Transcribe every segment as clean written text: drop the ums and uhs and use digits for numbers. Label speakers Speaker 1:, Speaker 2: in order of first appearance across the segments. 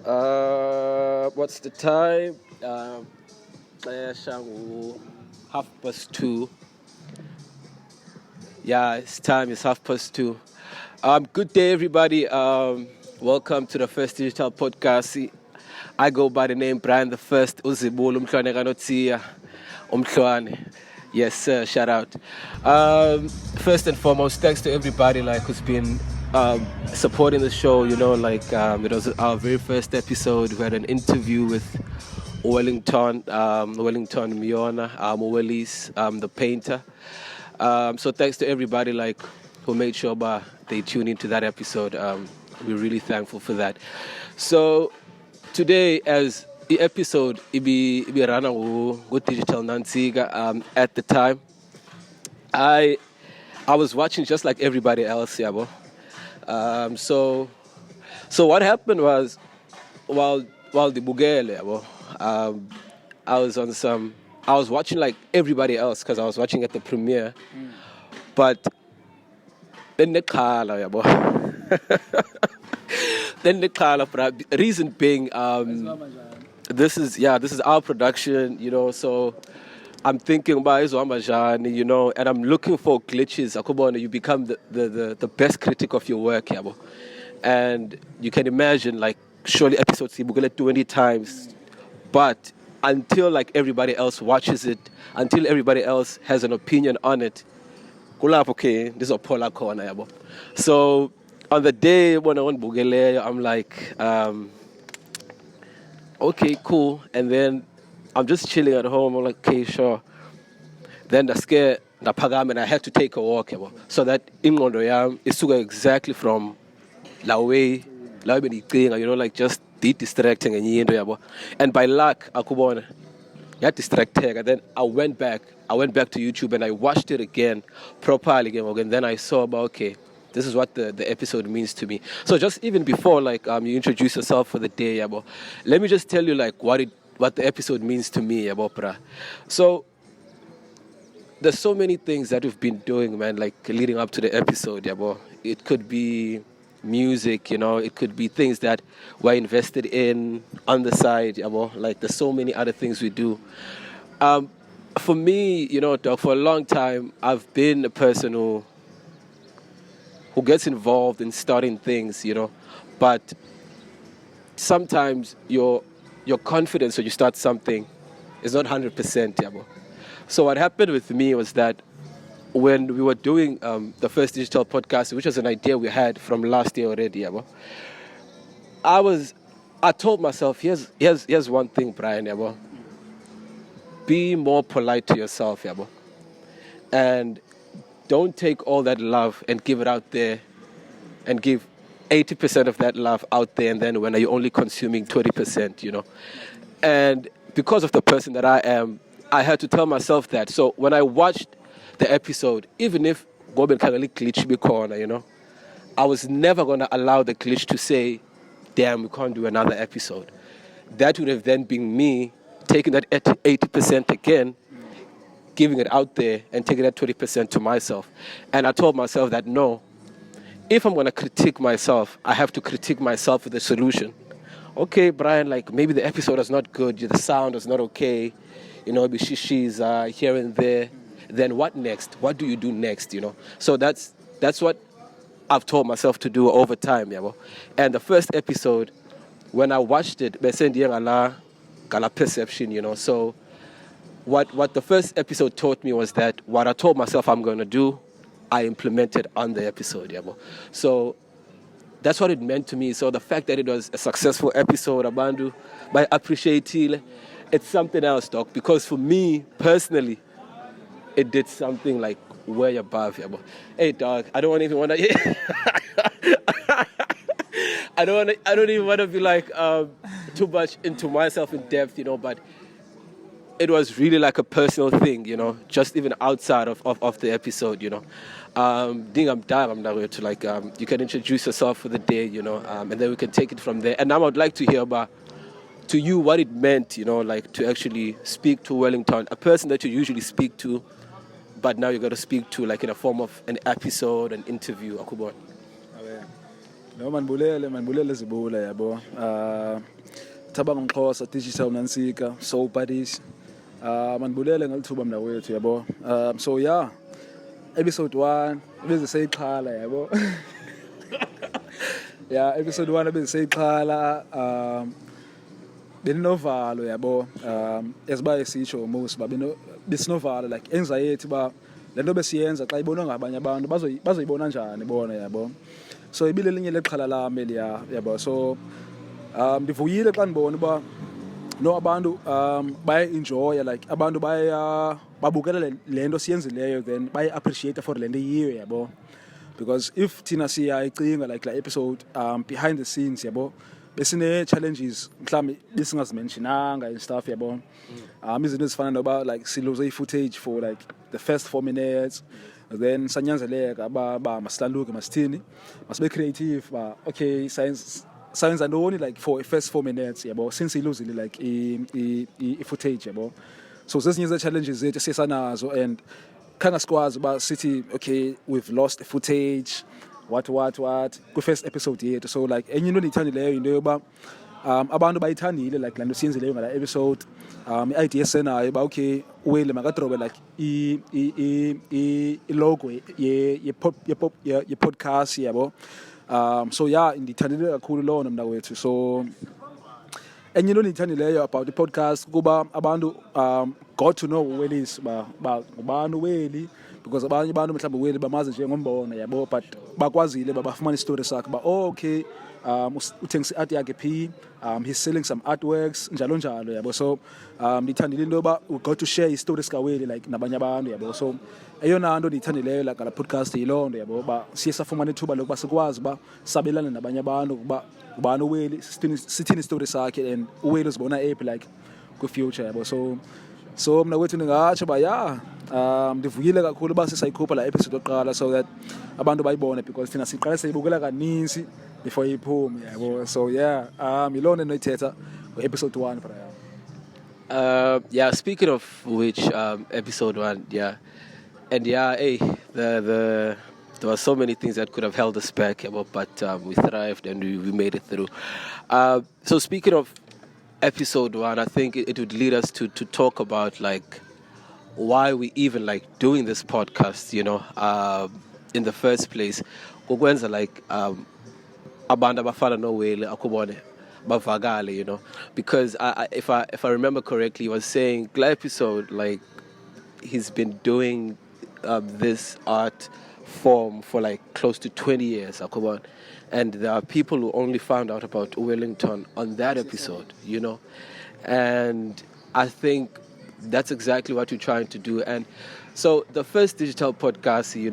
Speaker 1: What's the time? Shangu, 2:30. Yeah, it's time. It's 2:30. Good day, everybody. Welcome to the first Digital PodKasi. I go by the name Brian the First. Uzibulu umhlwane kanotsiya umhlwane. Yes, sir. Shout out. First and foremost, thanks to everybody who's been supporting the show. It was our very first episode. We had an interview with Wellington Miona, Wellis, the painter. So thanks to everybody who made sure they tune into that episode. We're really thankful for that. So today, as the episode ibi rana with Digital Nansiga, at the time, I was watching just like everybody else, yabo. So what happened was while the bugele, yabo, I was watching like everybody else because I was watching at the premiere, but then the khala, yabo. Then the khala, reason being, this is our production, so I'm thinking about Izwambajani, and I'm looking for glitches. Akubona, you become the best critic of your work, yabo. And you can imagine, surely episodes you will 20 times, but until everybody else watches it, until everybody else has an opinion on it, okay, this is a polar corner, yabo. So on the day when I went bugele, I'm like, okay, cool. And then I'm just chilling at home. I'm like, okay, sure. Then the scare, the pagam, and I had to take a walk. So that ingqondo yam is to go exactly from la way, just distracting and and by luck, akubona, got distracted. And then I went back to YouTube and I watched it again properly again. And then I saw about, okay, this is what the episode means to me. So just even before you introduce yourself for the day, yabo, let me just tell you what the episode means to me, yabo, pra. So there's so many things that we've been doing, man, leading up to the episode, yabo. It could be music, it could be things that we're invested in on the side, yabo. There's so many other things we do. For me, dog, for a long time, I've been a person who gets involved in starting things, but sometimes your confidence when you start something is not 100%, yabo. So what happened with me was that when we were doing the first Digital PodKasi, which was an idea we had from last year already, yabo, I told myself, here's one thing, Brian, yabo. Be more polite to yourself, yabo. And don't take all that love and give it out there and give 80% of that love out there, and then when are you only consuming 20%, And because of the person that I am, I had to tell myself that. So when I watched the episode, even if Goben Kangali glitch be corner, I was never going to allow the glitch to say, damn, we can't do another episode. That would have then been me taking that 80% again, giving it out there and taking that 20% to myself. And I told myself that no, if I'm going to critique myself, I have to critique myself with a solution. Okay, Brian, maybe the episode is not good, the sound is not okay, maybe shishis here and there. Then what next? What do you do next, So that's what I've told myself to do over time, yabo. And the first episode, when I watched it, gala perception, So what the first episode taught me was that what I told myself I'm going to do, I implemented on the episode, yabo. So that's what it meant to me. So the fact that it was a successful episode, Abandu, by appreciate it, it's something else, doc. Because for me personally, it did something way above, yabo. Hey, dog, I don't even want to. I don't even want to be too much into myself in depth, but it was really a personal thing, just even outside of the episode, I'm to you can introduce yourself for the day, and then we can take it from there. And now I'd like to hear about to you what it meant, to actually speak to Wellington, a person that you usually speak to, but now you got to speak to in a form of an episode, an interview, Akubon.
Speaker 2: No manibulele zibula yabo. Thaba ngomxhosa digital nansika so buddies. Manibulele ngalithuba mna wethu yabo. So yeah, episode 1 bese seyiqhala yabo. Yeah, episode 1 bese seyiqhala beninovalo yabo. Esibaye sisho uMusi besinovalo like anxiety ba lento besiyenza xa ibonwa ngabanye abantu bazoyibona njani bona yabo. So ibile linye leqhala lami liya yabo. So ndivuyile xa ndibona uba no abantu baye enjoy like abantu babukela lento siyenzileyo then baye appreciate for lento yiyo yabo, because if thina siyayicinga like la episode behind the scenes yabo besine challenges mhlawumbe besingazimentionanga and stuff yabo. Izinto ezifana noba like silose footage for like the first 4 minutes, then sanyanzeleka ba masihlaluke masithini masibe creative ba okay science ntoni like for first 4 minutes yabo since iluzile like I footage yabo. So zezinye ze challenges zethu sisanazo and khanga sikwazi ba sithi okay we've lost the footage what ku first episode yethu. So like enye into ndiyithandileyo into yoba abantu bayithandile like lanto siyenzileyo ngala episode. I-idea senayo ba okay uwele makadrobe like I logo ye podcast yabo. So yeah ndithandile kakhulu lo mna wethu. So enye into ndiyithandileyo about the podcast kuba abantu got to know uWellis ba ngubani uWelly, because abanye abantu mhlawumbe uWelly bamazi nje ngombono yabo but bakwazile bafumana istory sakhe ba okay uthengisa art yakhe phi, he's selling some artworks njalo yabo. So ndithandile into yoba we got to share istory sikaWelly like nabanye abantu yabo. So eyona nto ndiyithandileyo like la podcast yiloo nto yabo ba siye safumana ithuba lokuba sikwazi uba sabelane nabanye abantu ukuba ubani uWelly sithini istory sakhe and uWelly uzibona ephi like kwi-future yabo. So mna kwethu ndingatsho ba yeah ndivuyile kakhulu uba sisayikhupha la episode yokuqala so that abantu bayibone, because thina siqale siyibukela kaninzi before iphume yabo. So yeah yiloo nto endinoyithetha episode 1 phaya.
Speaker 1: Yeah, speaking of which, episode 1, yeah. And yeah, hey, there were so many things that could have held us back, but we thrived and we made it through. So speaking of episode 1, I think it would lead us to talk about like why we even like doing this podcast, in the first place. Kukwenza like abantu abafana noWelly akubone bavakale, because if I remember correctly, he was saying la episode like he's been doing this art form for like close to 20 years, akubone. And there are people who only found out about Wellington on that episode, and I think that's exactly what we're trying to do. And so the first Digital PodKasi,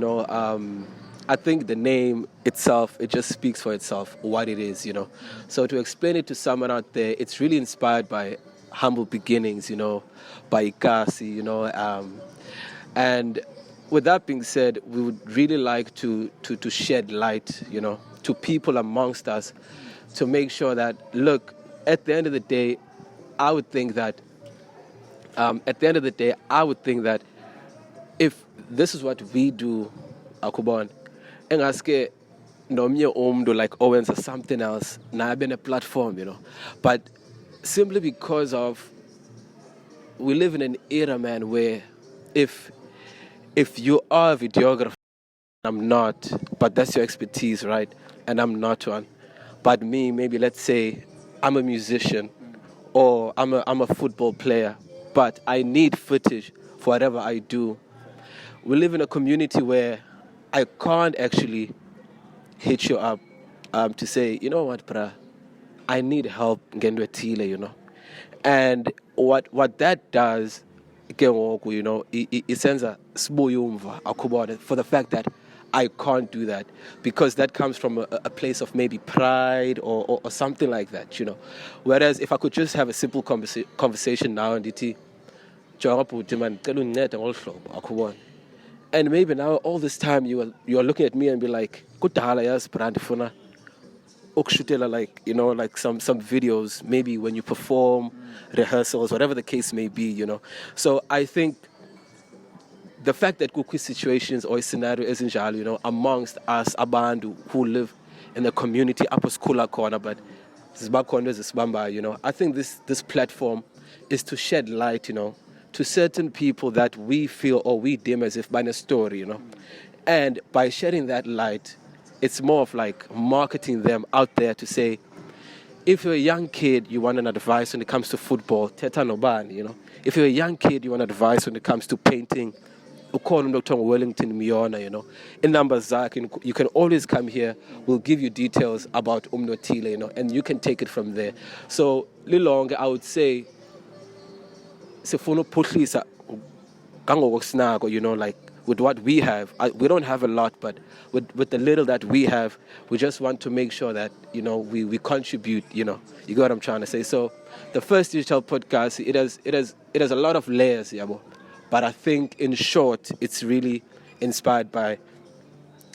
Speaker 1: I think the name itself, it just speaks for itself, what it is, So to explain it to someone out there, it's really inspired by humble beginnings, by Kasi, and with that being said, we would really like to shed light, to people amongst us, to make sure that, look, at the end of the day, I would think that if this is what we do, akubon, engaske nomnye umntu like owenza something else, na been a platform, but simply because of we live in an era, man, where if you are a videographer, I'm not, but that's your expertise, right? And I'm not one. But me, maybe let's say I'm a musician or I'm a football player, but I need footage for whatever I do. We live in a community where I can't actually hit you up to say, you know what, brah, I need help ngento ethile, And what that does, it sends a sibuyumva akubona for the fact that I can't do that, because that comes from a place of maybe pride or something like that, Whereas if I could just have a simple conversation now and and maybe now all this time you are looking at me and be like, like, like some videos, maybe when you perform, rehearsals, whatever the case may be, So I think the fact that kukwi situations or scenario is amongst us abantu who live in the community apho sikhula khona, but zibakhona ezisibambayo, you know. I think this platform is to shed light, you know, to certain people that we feel or we deem as if by a story, you know. And by shedding that light, it's more of like marketing them out there to say, if you're a young kid, you want an advice when it comes to football, thetha nobani, you know. If you're a young kid, you want advice when it comes to painting, ukhona umuntu okuthiwa Wellington Miyona, you know. In numbers zakhe, you can always come here. We'll give you details about umnotile, you know, and you can take it from there. So, lilonke, I would say, sifuna ukuphuhlisa kangokusinako, you know, like with what we have. We don't have a lot, but with the little that we have, we just want to make sure that, you know, we contribute, you know. You get what I'm trying to say? So the first Digital PodKasi, it has a lot of layers, yabo. But I think, in short, it's really inspired by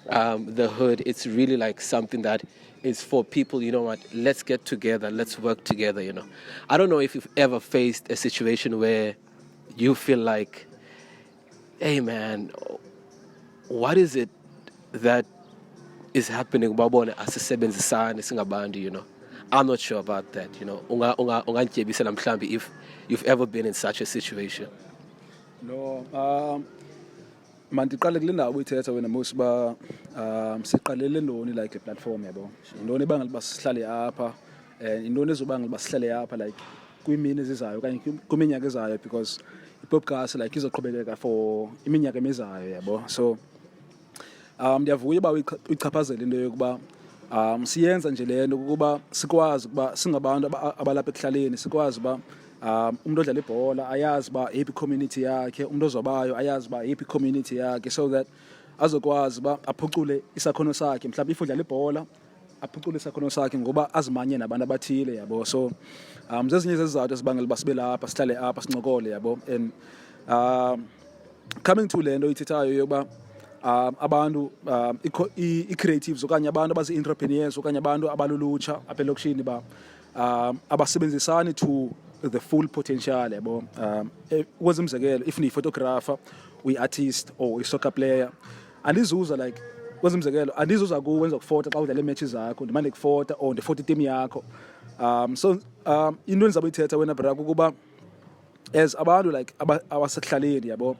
Speaker 1: the hood. It's really like something that is for people, you know what, let's get together, let's work together, you know. I don't know if you've ever faced a situation where you feel like, hey man, what is it that is happening, babona asisebenzisane singabantu, you know. I'm not sure about that, you know. Ungantyebisela mhlambi if you've ever been in such a situation.
Speaker 2: No, mandiqale kule ndawo uyithetha wena Musi ba siqalele ntoni like a platform yabo. Intoni ebangela uba sihlale apha and intoni ezobangela uba sihlale apha like kwimini ezizayo okanye kwiminyaka ezayo, because i-podcast like izoqhubekeka for iminyaka emizayo yabo. So ndiyavuya uba uyichaphazela into yokuba siyenza nje le nto ukuba sikwazi ukuba singabantu abalapha ekuhlaleni, sikwazi uba umuntu odlala ibhola ayazi uba yiphi community yakhe, umuntu ozobayo ayazi uba yiphi community yakhe, so that azokwazi uba aphucule isakhono sakhe. Mhlawumbe if udlala ibhola aphucule isakhono sakhe ngoba azimanye nabantu abathile yabo. So zezinye zezizathu ezibangela uba sibe lapha, sihlale apha, sincokole yabo. And coming to le nto ithethayo yokuba abantu i-creatives okanye abantu abazii-entrepreneurs okanye abantu abalulutsha apha elokishini ba abasebenzisani to the full potential yabo. Ukwenza umzekelo, if niyi-photographer, uyi-artist or uyi-soccer player, andizuza like kwenza umzekelo, andizuza kuwe wenza ukufota xa udlala iimetshi zakho, ndimane kufota or ndifota itimu yakho. So into endizabe uyithetha wena bra kukuba as abantu like abasekuhlaleni yabo,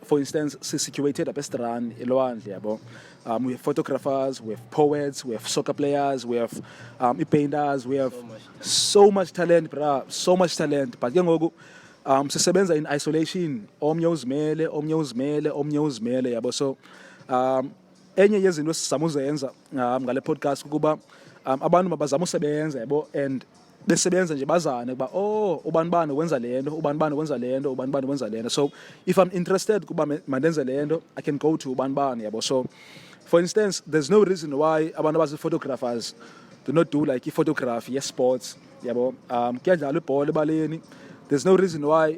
Speaker 2: for instance, situated up Estrand, elwandle yabo. We have photographers, we have poets, we have soccer players, we have painters, we have so much talent, bra, so much talent. But ke ngoku sisebenza in isolation, omnye uzimele yabo. So enye yezinto esizama uzenza ngale podcast kukuba abantu mabazama usebenza yabo, and besebenza nje bazane kuba ubani wenza lento, ubani wenza lento, ubani wenza lento. So if I'm interested kuba mandenze lento, I can go to ubani yabo. So for instance, there's no reason why abantu abasi-photographers do not do like i-photography ye-sports yabo. Kuyadlalwa ibhola ebaleni, there's no reason why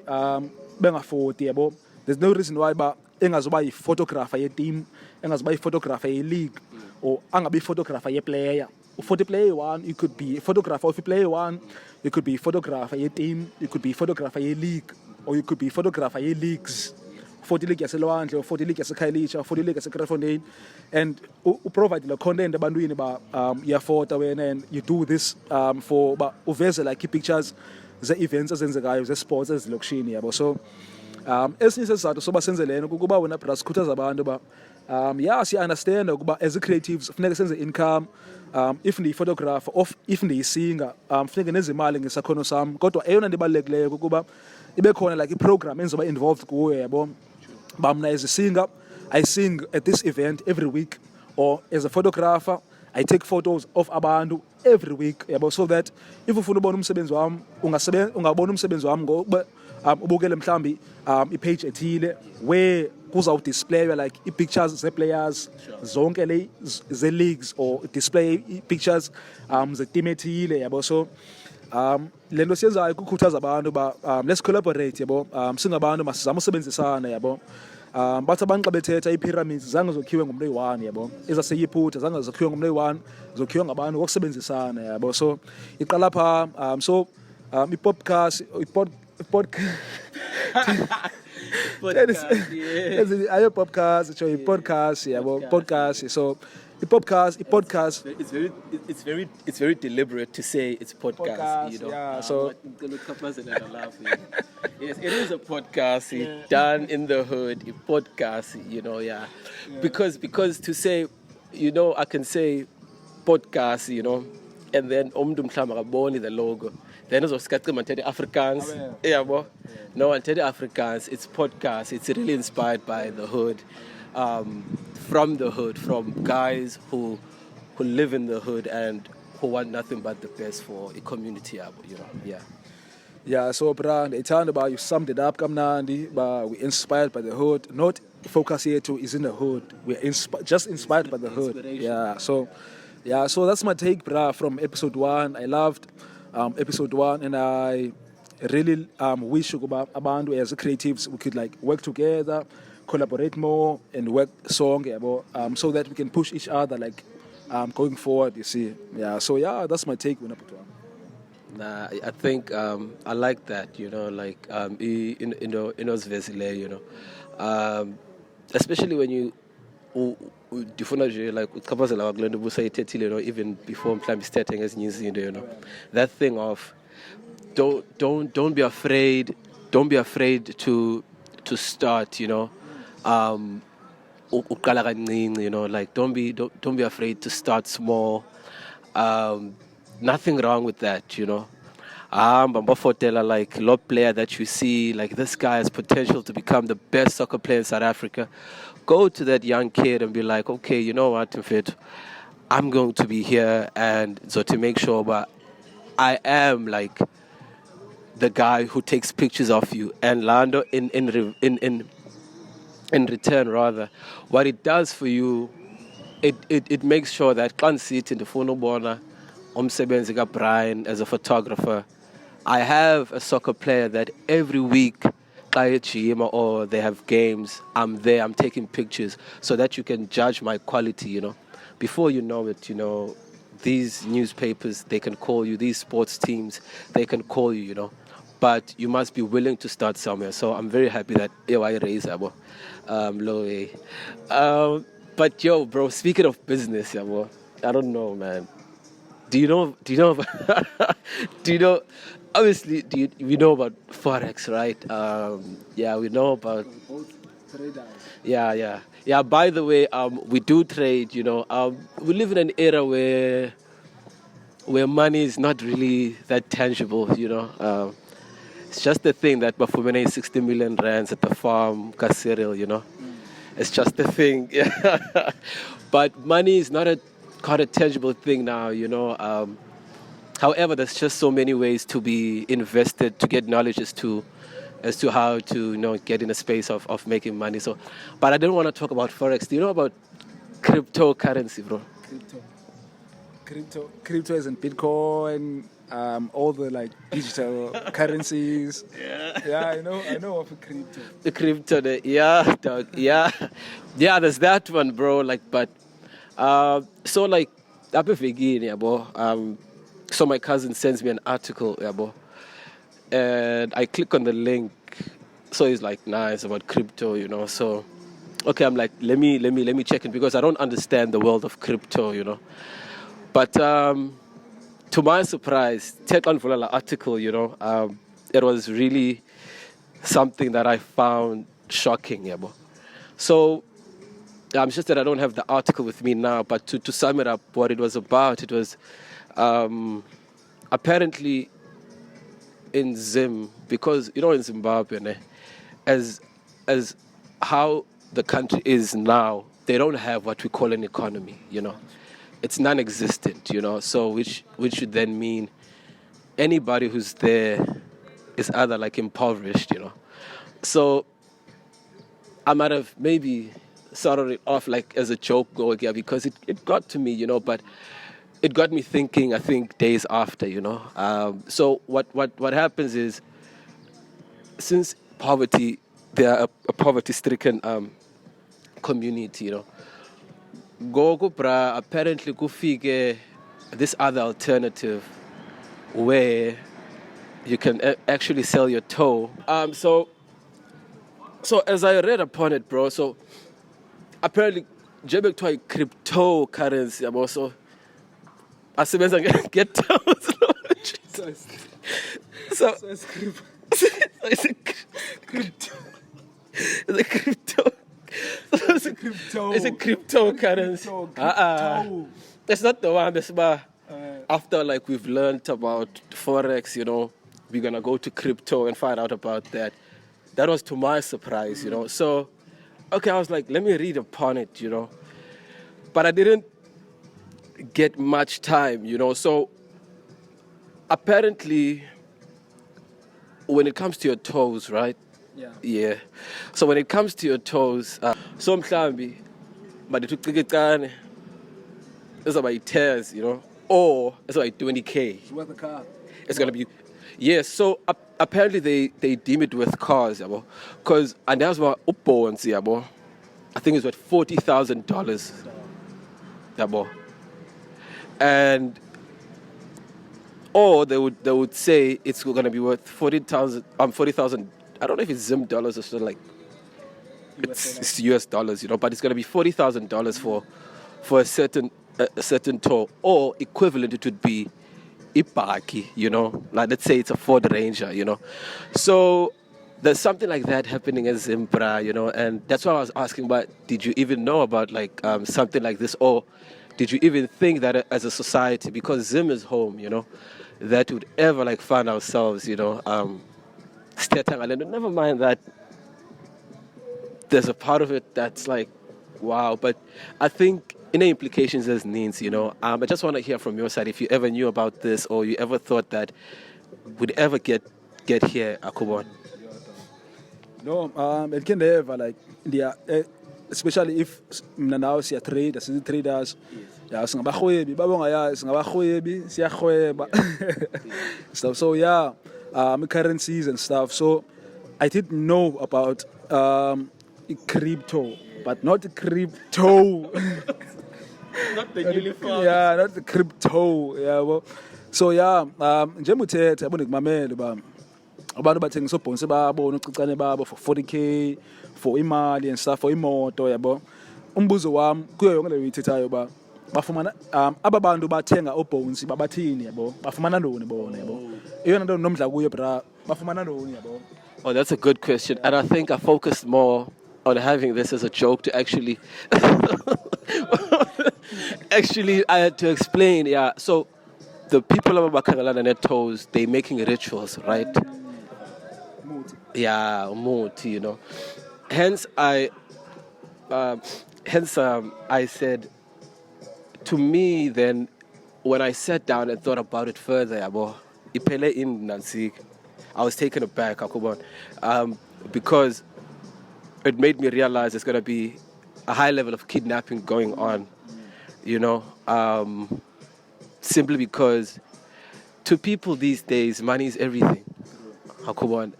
Speaker 2: bengafoti yabo. There's no reason why ba engazoba yi-photographer ye-team, engazoba yi-photographer ye-league, or angabi yi-photographer ye-player. For the player one, you could be a photographer. If you play one, you could be a photographer a team, you could be a photographer a league, or you could be a photographer a leagues. For the league as a Lwandle, or for the league as a Kailicha, for the league as a Krafondain, and provide the content about doing about your photo, and you do this for uveze like pictures, the events as in the guys, the sports as lokshini yabo. So esinye sesizathu soba senze lento kukuba wena bra sikhuthaza abantu ba yeah, si understand ukuba as a creatives funeka senze income. If ndiyi-photographer or if ndiyi-singer, funeke nenze imali ngesakhono sam. Kodwa eyona nto ibalulekileyo kukuba ibe khona like i-program enzoba involved kuyo yabo. Ba mna as a singer, I sing at this event every week, or as a photographer, I take photos of abantu every week yabo, so that if ufuna ubona umsebenzi wami ungabona umsebenzi wami ngoba ubukele mhlambi i-page ethile where kuzawudisplaywa like i-pictures ze-players zonke le ze-leagues, or display i-pictures ze-team ethile yabo. So le nto siyenzayo kukhuthaza abantu ba let's collaborate yabo. Singabantu masizama usebenzisana yabo. Bathi abantu xa bethetha ii-pyramids zange zokhiwe ngumntu oyi-one yabo, ezaseyiphutha zange zokhiwe ngumntu oyi-one, zokhiwe ngabantu ngokusebenzisana yabo. So iqala phaa. So i-podcast ayo podcast, so i-podcast yabo, podcast. So podcast.
Speaker 1: It's very deliberate to say it's podcast. You know,
Speaker 2: yeah. So
Speaker 1: yes, it is a podcast done in the hood. A podcast, you know, yeah. Because to say, you know, I can say podcast, you know, and then mhlawumbe the logo. Then also the Afrikaans. Yeah, bo. No, I'll tell the Afrikaans. It's podcast. It's really inspired by the hood. From the hood, from guys who live in the hood and who want nothing but the best for a community, you know. Yeah.
Speaker 2: Yeah, so brand, it's about you summed it up, Kamnandi, but we're inspired by the hood. Not focus here to is in the hood. We're just inspired by the hood. Yeah, so that's my take, brah, from episode 1. I loved episode 1, and I really wish abantu as creatives we could like work together, collaborate more, and work so that we can push each other like going forward. You see, yeah. So yeah, that's my take when I put one.
Speaker 1: Nah, I think I like that. You know, like inosvezile, you know, especially when you like even before I'm starting as news, you know, that thing of don't be afraid. Don't be afraid to start. You know, you know, like don't be afraid to start small. Nothing wrong with that, you know. Like lot player that you see, like this guy has potential to become the best soccer player in South Africa. Go to that young kid and be like, okay, you know what, Mfethu, I'm going to be here, and so to make sure, but I am like the guy who takes pictures of you. And Lando in return, rather, what it does for you, it makes sure that can't sit in the phone umsebenzi Brian as a photographer. I have a soccer player that every week or they have games, I'm there, I'm taking pictures so that you can judge my quality, you know. Before you know it, you know, these newspapers, they can call you, these sports teams, they can call you, you know. But you must be willing to start somewhere. So I'm very happy that I raise Abo. But yo, bro, speaking of business, Abo, I don't know, man. Do you know obviously we know about Forex, right? Yeah, we know about yeah. By the way, we do trade, you know. We live in an era where money is not really that tangible, you know. It's just the thing that Bafumene is 60 million rands at the farm, cereal, you know. It's just the thing. Yeah. But money is not quite a tangible thing now, you know. However, there's just so many ways to be invested, to get knowledge as to how to, you know, get in a space of making money. So, but I don't want to talk about Forex. Do you know about cryptocurrency, bro?
Speaker 2: Crypto is in Bitcoin, all the like digital currencies. Yeah, I know of crypto.
Speaker 1: The crypto, yeah, dog, yeah. There's that one, bro. Like, but so like, so my cousin sends me an article, and I click on the link. So he's like, nah, it's about crypto, you know. So, okay, I'm like, let me check it because I don't understand the world of crypto, you know. But to my surprise, take on for the article, you know, it was really something that I found shocking, So it's just that I don't have the article with me now, but to sum it up, what it was about, it was apparently in because, you know, in Zimbabwe, as how the country is now, they don't have what we call an economy, you know. It's non-existent, you know, so which would then mean anybody who's there is either like impoverished, you know. So I might have maybe started it off like as a joke because it got to me, you know, but it got me thinking, I think, days after, you know. So what happens is, since poverty, they are a poverty-stricken community, you know. Apparently kufike this other alternative where you can actually sell your toe. So as I read upon it, bro, so apparently njengoba kuthiwa i-cryptocurrency yabo, so asebenza nge-toes. So it's a crypto. It's a crypto. It's a cryptocurrency. It's not the one that's about after like we've learned about forex, you know, we're gonna go to crypto and find out about that. That was to my surprise, you know. So okay, I was like, let me read upon it, you know. But I didn't get much time, you know. So apparently when it comes to your toes, right? Yeah. So when it comes to your toes, so mhlambi madithucikicane izaba yi-tears, you know, or it's like 20K.
Speaker 2: Worth the car.
Speaker 1: It's gonna be, yes. So apparently they deem it with cars, yabo, because and that's what upons, yabo. I think it's worth $40,000, yabo, and or they would say it's gonna be worth 40,000. I don't know if it's Zim dollars or something, like it's US dollars, you know, but it's gonna be $40,000 for a certain tour, or equivalent it would be Ibaki, you know, like let's say it's a Ford Ranger, you know. So there's something like that happening in Zimbabwe, you know, and that's why I was asking about, did you even know about like something like this, or did you even think that as a society, because Zim is home, you know, that would ever like find ourselves, you know, sithethe, never mind that there's a part of it that's like, wow, but I think in the implications there's needs, you know. I just want to hear from your side if you ever knew about this or you ever thought that would ever get here, Akubon.
Speaker 2: No, it can never like especially if now see a trader, see traders. Yeah, singabahwebi babongayazi singabahwebi siyahweba. Stuff. So yeah, currencies and stuff. So I did know about crypto, but not crypto.
Speaker 1: Not the uniform.
Speaker 2: Yeah, not the crypto. Yeah, well. So yeah, njemuthethe yabo nikumamele ba abantu bathengisa obhonsi babo nocicane babo for 40K for imali and stuff, for imoto, yabo. Umbuzo wami kuyo yonke le uyithethayo ba bafumana aba bantu bathenga obhonsi babathini, yabo, bafumana ntoni bona, yabo, iyona nto nomdla kuyo bra, bafumana ntoni, yabo.
Speaker 1: Oh, that's a good question, and I think I focused more on having this as a joke to actually I had to explain. Yeah, so the people of Bakangala and their toes, they making rituals, right? Yeah, muti, you know. Hence I said, to me then, when I sat down and thought about it further, ipele in Nancy, I was taken aback, because it made me realize there's going to be a high level of kidnapping going on, you know, simply because to people these days, money is everything.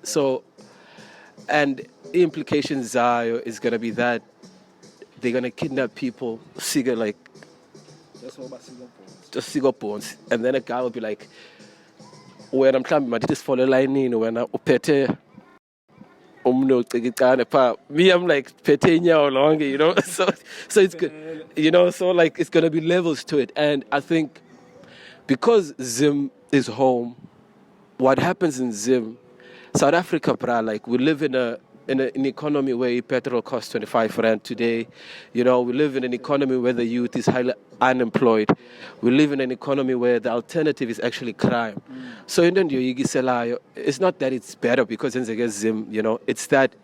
Speaker 1: So, and the implications is going to be that they're going to kidnap people, like, just bones, and then a guy will be like, when I'm climbing, I just follow line in when I upete. Me, I'm like petenya longer, you know. So it's good, you know. So like it's gonna be levels to it, and I think because Zim is home, what happens in Zim, South Africa, like we live in an economy where petrol costs 25 rand today. You know, we live in an economy where the youth is highly unemployed. We live in an economy where the alternative is actually crime. So in the it's not that it's better because in the Zim, you know, it's that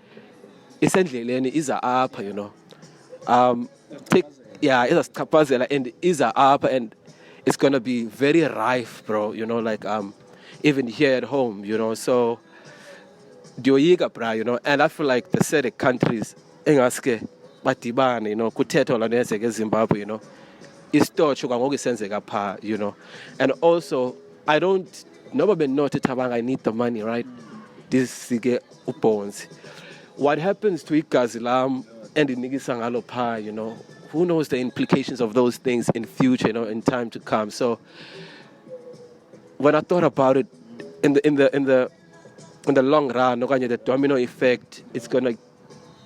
Speaker 1: essentially is a app, you know. It's a capacity and is a app, and it's gonna be very rife, bro. You know, like even here at home, you know. So you know, and I feel like the SADC countries, you know, kuthetho Zimbabwe, you know, you know, and also I don't nobody noted I need the money, right? This upons. What happens to Ikazilam and the Nigisangalo, you know, who knows the implications of those things in future, you know, in time to come. So when I thought about it in the long run, the domino effect, it's gonna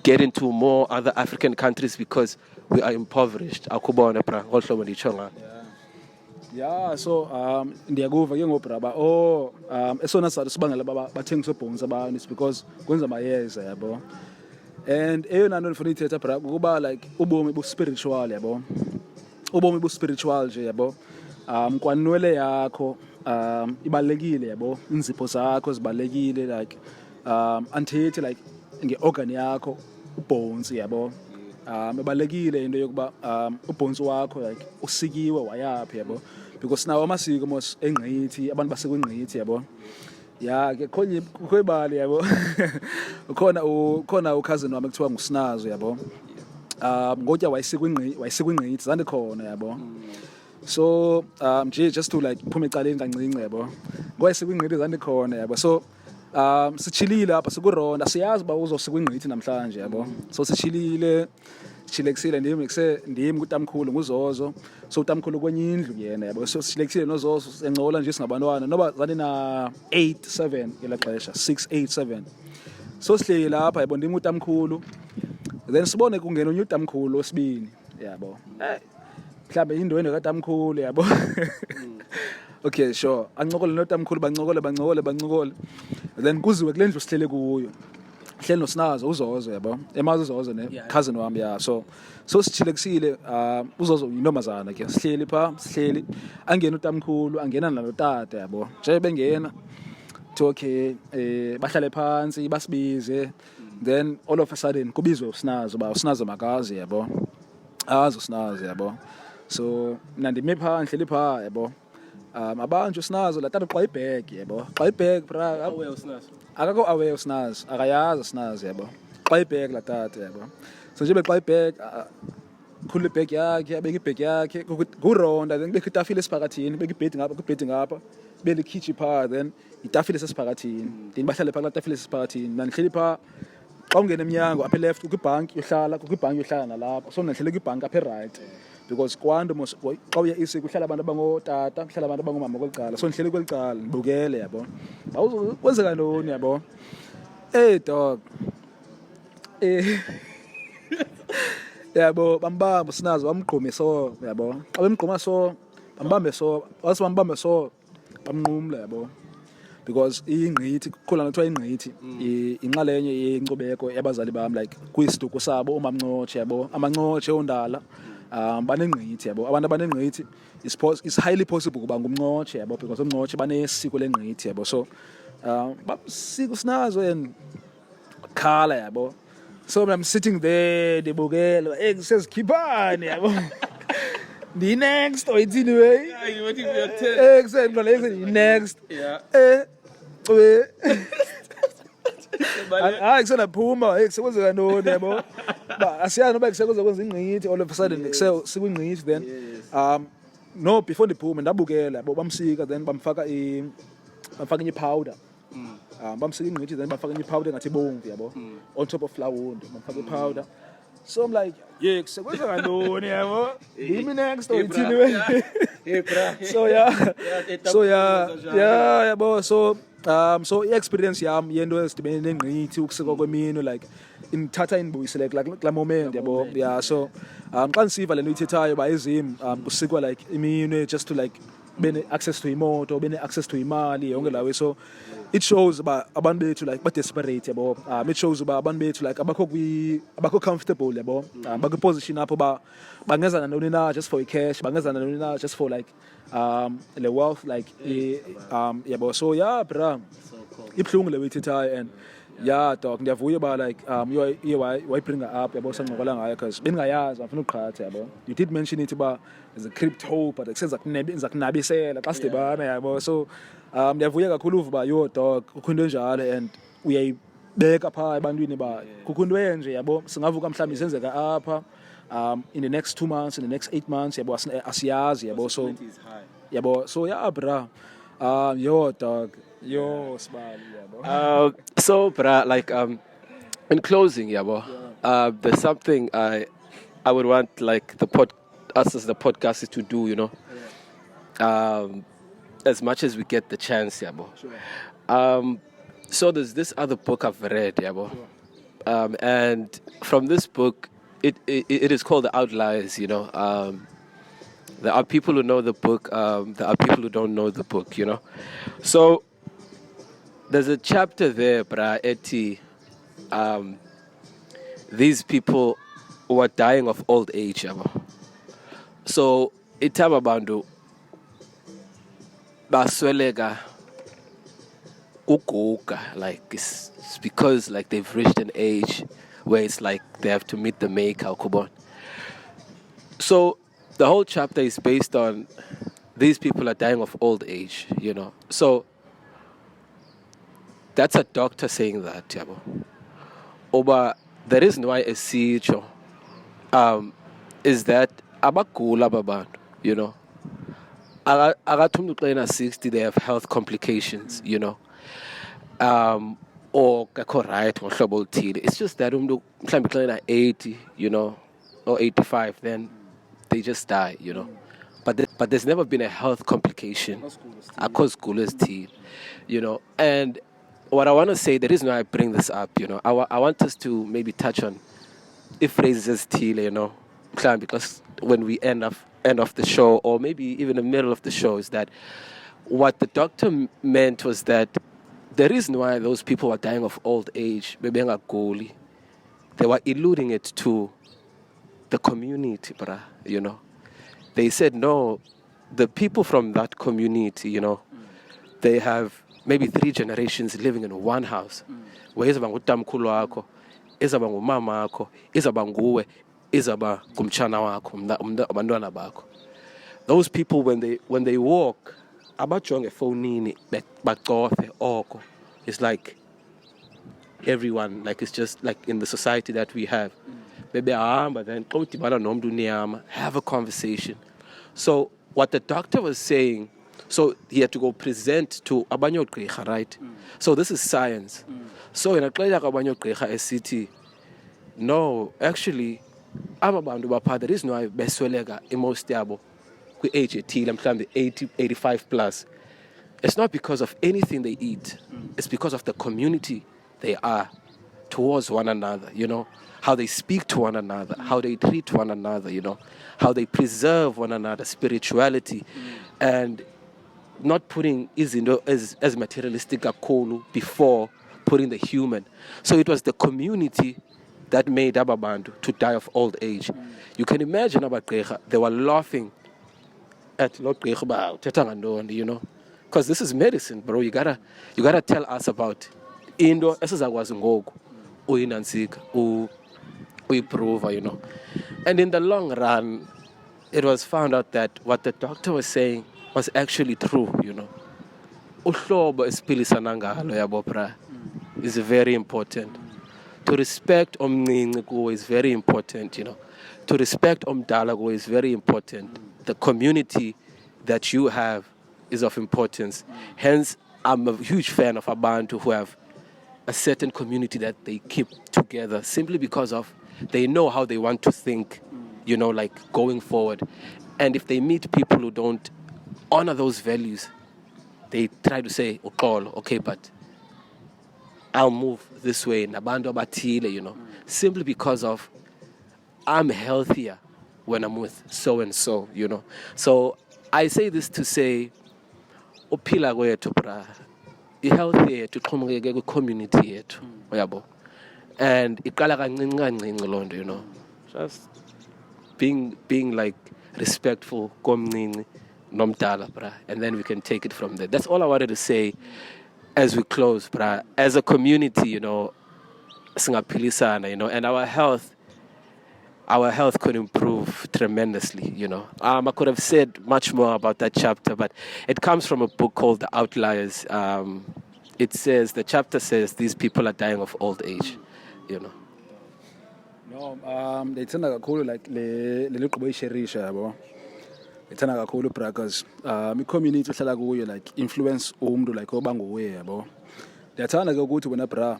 Speaker 1: get into more other African countries because we are impoverished. Akubona bra, ngolu hlobo nditsho ngalo.
Speaker 2: Yeah, so ndiyakuva ke ngobraba esona sizathu sibangela bathengisa obhontsi abantu is because kwenza amayeza yabo. And eyona nto ndifuna uyithetha bra kukuba like ubomi bu-spiritual yabo. Ubomi bu-spiritual nje yabo. Kwanwele yakho ibalekile yabo. Inzipho zakho zibalekile like andithethi like ngeorgan yakho ubhontsi yabo. Ibalekile into yokuba ubhontsi wakho like usikiwe wayaphi yabo, because nawo amasiko mos engqithi abantu basekwingqithi yabo. Ya ke kukho ibali yabo. ukhona ucousin wami ekuthiwa nguSinazo yabo. Ngotya wayesekwingqithi zandikhona yabo. So just to like phuma ecaleni kancinci yabo, ngowayesekwingqithi zandikhona yabo. So sichilile apha sikuronda, siyazi uba uzosekwingqithi namhlanje yabo. So sichilekisile ndim kutamkhulu nguZozo. So utamkhulu kwenye indlu yena yabo. So sichilekisile noZozo sengcola nje singabantwana noba zanina 8-7 ngela xesha 6-8-7. So sihleli lapha yabo ndim utamkhulu, then sibone kungena unye utamkhulu osibini yabo. Mhlawumbe indwendwe katamkhulu yabo. Okay, sure. Ancokole notamkhulu bancokole. Then kuziwe kule ndlu sihlele kuyo. Hleli noSinazo uZozo yabo. Emazi uZozo ne cousin wami ya. So sichilekisile uZozo yintombazana ke. Sihleli pha, angena utamkhulu, angena nalotata yabo. Nje bengena to okay bahlale phansi basibize. Then all of a sudden kubizwe uSinazo ba uSinazo makazi yabo. uSinazo yabo. So mina ndime pha ngihleli pha yabo. Abantu uSinazo latata uxa ibag yabo. Xa ibag bra
Speaker 1: Aware uSinazo.
Speaker 2: akakho aware uSinazo, akayazi uSinazo yabo. Xa ibag latata yabo. So nje bexa ibag khulu ibag yakhe, abeka ibag yakhe kuronda, then beka itafile esiphakathini, beka ibhedi ngapha, bele kitchen pha, then itafile sesiphakathini. Then bahlale pha itafile sesiphakathini. Mina ngihleli pha, xa ungena emnyango apha left kukho ibhanki yohlala nalapho. So mina ngihleli kwibhanki apha right. Because kwanto mos xa uya isiko kuhlala abantu abangotata, kuhlala abantu abangomama kwelicala. So ngihleli kwelicala ngibukele yabo. Kwenzeka ntoni yabo? Dog. Yabo bambamba uSinazo bamgquma so yabo. Xa bemgquma so bambambe so, wasibambambe so bamnqumla yabo. Because ingqithi kukhona nothiwa ingqithi inxalenye yenkcubeko yabazali bami like kuyisiduko sabo umamncotshe yabo. Amancotshe ondala banengqithi yabo. Abantu abanengqithi is highly possible kuba ngumncotshe yabo, because umncotshe banesiko lengqithi yabo. So basiko uSinazo and khala yabo. So I'm sitting there ndibukela kusezikhiphane yabo. The next or it's anyway.
Speaker 1: Yeah, you waiting for your turn.
Speaker 2: Exactly, next.
Speaker 1: Yeah.
Speaker 2: Kusena phuma kusekwenzeka ntoni yabo. Asiyazi noba kusekwenza ingqithi all of a sudden sikwingqithi then no before ndiphume ndabukela yabo bamsika then bamfaka enye powder. Bamsika ingqithi then bamfaka enye powder ngathi bomvu yabo on top of flour wound bamfaka powder. So I'm like, yeah, kusekwenzeka ntoni yabo. Give me next or it's anyway. So yabo. So i-experience yam yento ezidibene nengqithi ukusika kwemino like inthatha indibuyisele kula moment yabo. Yeah, so xa ndisiva le nto ithethayo ba ezim kusikwa like imino just to like bene access to imoto, bene access to imali yonke lawe. So it shows ba abantu bethu like ba desperate yabo. It shows ba abantu bethu like abakho comfortable yabo. Bakho position apho ba bangezana nantoni na just for cash, bangezana nantoni na just for like the wealth like yabo. So yeah bra ibhlungu le wethethayo and yeah dog ndiyavuya ba like why bring her up yabo sancokola ngayo because bendingayazi afuna uqhatha yabo. You did mention it ba as a CrypTOE but kusenza kunabisela xa sidibana yabo. So ndiyavuya kakhulu uva ba yo dog kukho into enjalo and uyayibeka pha ebantwini ba kukho into enje yabo. Singavuka mhlawumbi isenzeka apha in the next 2 months, in the next 8 months yabo asiyazi yabo. So yabo. So yeah bra yo dog yo sibali yabo.
Speaker 1: So bra like in closing yabo, there's something I would want like us as the podcast to do, you know. As much as we get the chance, yabo.
Speaker 2: Sure.
Speaker 1: So there's this other book I've read, yabo. And from this book, it is called The Outliers, there are people who know the book, there are people who don't know the book, So there's a chapter there, these people who are dying of old age, So itaba bantu basweleka kuguga, like it's because like they've reached an age where it's like they have to meet the maker, kubon. So the whole chapter is based on these people are dying of old age, So that's a doctor saying that, yabo. Oba the reason why a CHO is that abagula babantu, Agatum 60, they have health complications, or right or trouble teeth. It's just that at 80, or 85, then they just die, But there's never been a health complication cause schoolers teeth, And what I want to say, the reason why I bring this up, I want us to maybe touch on if phrases teeth, because when we end off the show, or maybe even the middle of the show, is that what the doctor meant was that the reason why those people are dying of old age, they were alluding it to the community, They said, no, the people from that community, they have maybe 3 generations living in one house. Where izaba ngutamkhulu wakho, izaba ngumama wakho, izaba nguwe, izaba ngumtshana wakho, abantwana bakho. Those people, when they walk, abajonge efonini bacofe oko. It's like everyone, like it's just like in the society that we have. Maybe then have a conversation. So what the doctor was saying, so he had to go present to abanyo gqirha, right? So this is science. So in a abanyo gqirha city, no, actually, aba bantu bapha, the reason why besweleka most yabo kwi-age ethile mhlawumbe 80, 85 plus, it's not because of anything they eat. It's because of the community they are towards one another, how they speak to one another, how they treat one another, how they preserve one another, spirituality, and not putting izinto as materialistic kakhulu before putting the human. So it was the community that made Ababantu to die of old age. You can imagine abagqirha, they were laughing at Lord Gqirha, because this is medicine, bro. You gotta tell us about into esizakwazi ngoku uyinansika uyiprova, And in the long run, it was found out that what the doctor was saying was actually true, Uhlobo esiphilisana ngalo yabo bra is very important. To respect omncinci kuwe is very important, To respect omdala kuwe is very important. The community that you have is of importance. Hence, I'm a huge fan of abantu who have a certain community that they keep together simply because of they know how they want to think, like going forward. And if they meet people who don't honor those values, they try to say, okay, but I'll move this way, nabantu abathile, simply because of I'm healthier when I'm with so and so, So I say this to say, uphila kwethu bra, i-health yethu ixhomekeke kwi-community yethu, uyabo. And iqala kancinci kancinci loo nto, Just being like respectful komncinci nomdala, bra, and then we can take it from there. That's all I wanted to say as we close, bra. As a community, singaphilisana, and our health could improve tremendously, I could have said much more about that chapter, but it comes from a book called The Outliers. The chapter says these people are dying of old age,
Speaker 2: No, ndithanda kakhulu like le liqhubo isherisha yabo. Ndithanda kakhulu because i-community ohlala kuyo like influence umuntu like oba nguwe yabo. Ndiyathanda ke ukuthi wena bra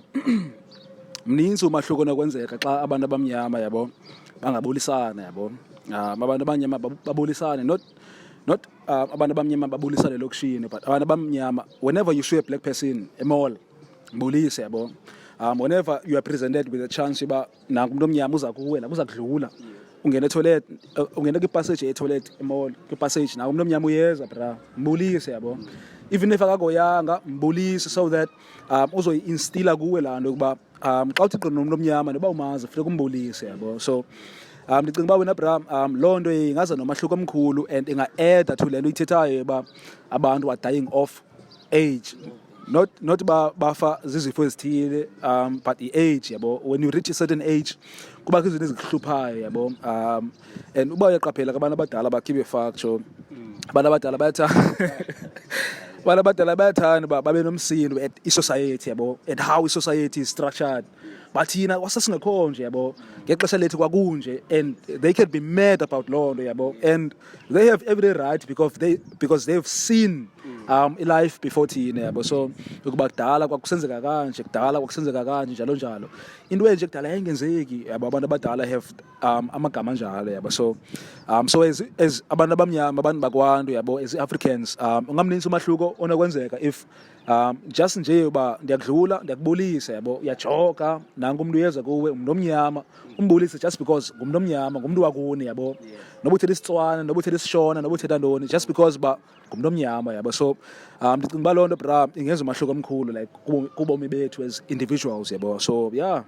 Speaker 2: mninzi umahluko onokwenzeka xa abantu abamnyama yabo bangabulisana yabo. Abantu abamnyama babulisane, not abantu abamnyama babulisane lokishini, but abantu abamnyama, whenever you see a black person, a mall, mbulise yabo. whenever you are presented with a chance yoba nanku umuntu omnyama uza kuwe nakuza kudlula ungena etoilet ungena kwipassage etoilet emall kwipassage nanku umuntu omnyama uyeza bra mbulise yabo even if akagoyanga mbulise so that uzoyi-instilla kuwe laa nto ukuba xa uthi qini nomuntu omnyama noba umazi funeka umbulise yabo so ndicinga uba wena bra loo nto ingaza nomahluko omkhulu and inga-eda to le nto ithethayo uba abantu are dying of age not bafa zizifo ezithile but i-age yabo when you reach a certain age kubakho izinto ezikuhluphayo yabo and uba uyaqaphela abantu abadala bakhiphe facture abantu abadala abantu abadala bayathanda uba babe nomsindo at i-society yabo and how i-society is structured but thina kwasasingekho nje yabo ngexesha lethu kwakunje and they can be mad about loo nto yabo and they have every right because they've seen life before thina yabo so ukuba kudala kwakusenzeka kanje kudala kwakusenzeka kanje njalo njalo into enje kudala yayingenzeki yabo abantu abadala have amagama njalo yabo so as abantu abamnyama abantu bakwantu yabo as Africans ungamninzi umahluko onokwenzeka if just nje uba ndiyakudlula ndiyakubulisa yabo uyajoka nanku umuntu uyeza kuwe umuntu omnyama umbulise just because ngumuntu omnyama ngumuntu wakuni yabo noba uthetha isitswana noba uthetha isishona noba uthetha ntoni just because ba ngumuntu omnyama yabo so ndicinga uba loo nto bra ingenza umahluko omkhulu like kubomi bethu as individuals yabo so yeah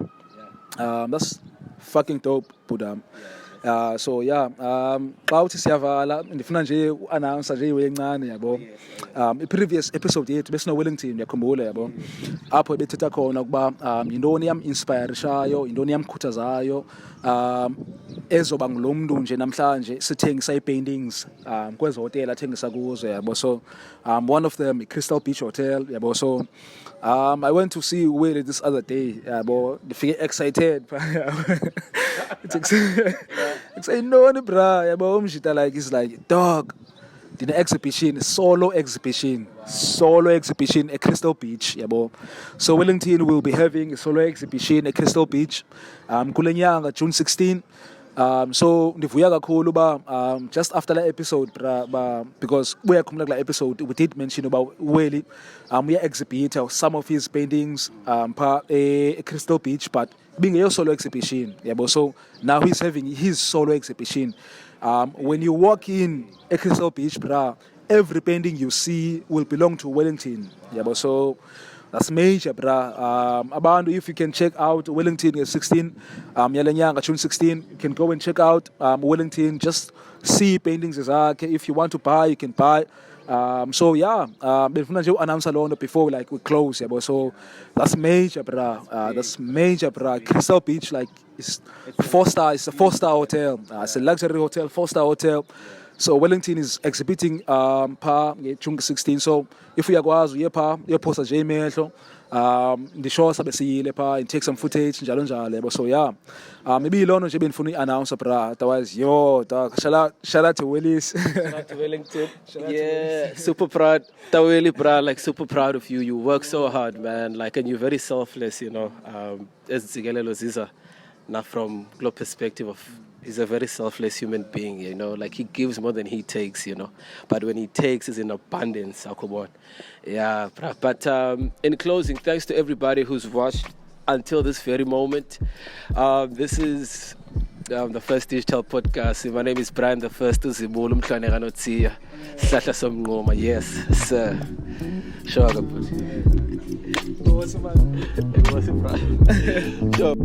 Speaker 2: that's fucking dope budam so yeah xa uthi siyavala ndifuna nje uannounce nje iwe encane yabo i-previous episode yethu besino-Wellington ndiyakhumbula yabo apho bethetha khona ukuba yintoni yam-inspirishayo yintoni yamkhuthazayo ezoba ngulo mntu nje namhlanje sithengisa ii-paintings kwezi hotela athengisa kuzo yabo so one of them i-Crystal Beach Hotel yabo so I went to see Willie this other day yabo ndifike excited it's like no bra yabo umjita like is like dog exhibition solo exhibition at Crystal Beach yabo so Wellington will be having a solo exhibition at Crystal Beach kule nyanga June 16 so ndivuya kakhulu ba just after that episode because buyakhumula kula episode we did mention about Willie we exhibit some of his paintings at Crystal Beach but being a solo exhibition yabo so now he's having his solo exhibition when you walk in at Crystal Beach every painting you see will belong to Wellington yabo so that's major abantu if you can check out Wellington at 16 yale nyanga June 16 you can go and check out Wellington just see paintings zakhe if you want to buy you can buy so yeah benifuna nje uannounce loo nto before like we close yabo so that's major that's major Crystal Beach like it's a 4-star hotel it's a luxury hotel 4-star hotel so Wellington is exhibiting June 16 so if uyakwazi uye pha uyophosta nje imehlo ndisho sabe siyile pha and take some footage njalo njalo yabo so yeah maybe ilono nje benifuna i-announce otherwise yo dog shout out to Willis
Speaker 1: shout out to Wellington yeah super proud Taweli like super proud of you you work so hard man like and you're very selfless you know as Zigelelo Ziza now from global perspective of he's a very selfless human being, you know, like he gives more than he takes, you know, but when he takes is in abundance, Akobon. Yeah, but in closing, thanks to everybody who's watched until this very moment. This is the first Digital PodKasi. My name is Brian the First Uzibulu Mklaneganotia Sata Somngoma. Yes, sir. Sure, it was a Brian. Sure.